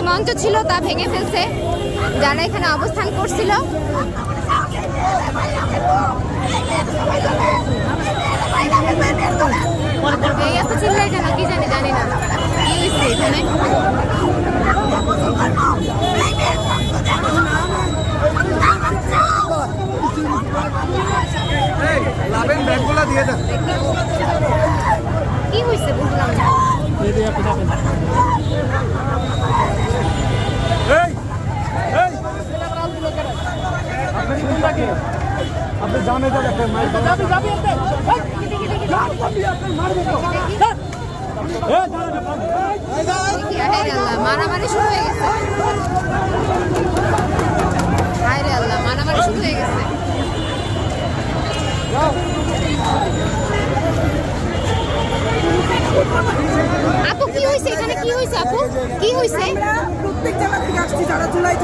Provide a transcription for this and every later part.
মঞ্চ ছিল তা ভেঙে ফেলছে যারা এখানে অবস্থান করছিল। এত চিল্লাই কেন কি জানি না কি হয়েছে এখানে। কি হয়েছে বুঝলাম না। আপনি জানে মারামারি শুরু হয়ে গেছে। হায়রে আল্লাহ, মারামারি শুরু হয়ে গেছে। আপু কি হয়েছে এখানে, কি হয়েছে আপু, কি হয়েছে? প্রত্যেক জায়গা থেকে আসছি যারা জুলাই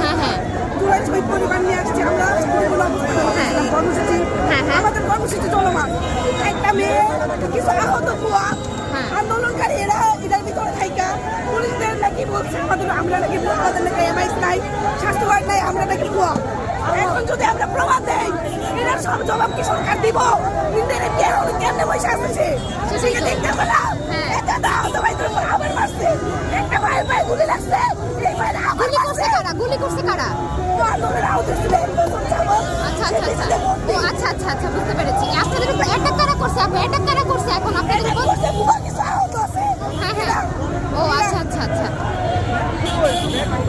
শহীদ পরিবার নিয়ে আসছি আমরা। কর্মসূচি আমাদের কর্মসূচি চলমান। একটা মেয়ে কিছু আহত হওয়া আন্দোলনকারী এরা এটার ভিতরে থাইকা পুলিশদের নাকি বলছে আমরা নাকি আমাদের নাকি এমআইস নাই, স্বাস্থ্য কার্ড নাই, আমরা নাকি ভুয়া। এখন যদি আমরা প্রমাণ দেই এটার সব জবাব কি সরকার দিব? ইন্ডিয়ানে কেমনে বসে আসছে সেটা দেখতে হবে না। এটা দাও তো ভাই, তোর আবার মারছে একটা ভাইয়ের পায়ে গুলি লাগছে। এই ভাই গুলি করছে কারা, গুলি করছে কারা? আন্দোলনের আহত ছিল। আচ্ছা আচ্ছা আচ্ছা, ও আচ্ছা আচ্ছা আচ্ছা, বুঝতে পেরেছি। আপনাদের উপর অ্যাটাক কারা করছে আপু, অ্যাটাক কারা করছে এখন আপনাদের উপর? কিছু আহত আছে। হ্যাঁ, ও আচ্ছা আচ্ছা আচ্ছা।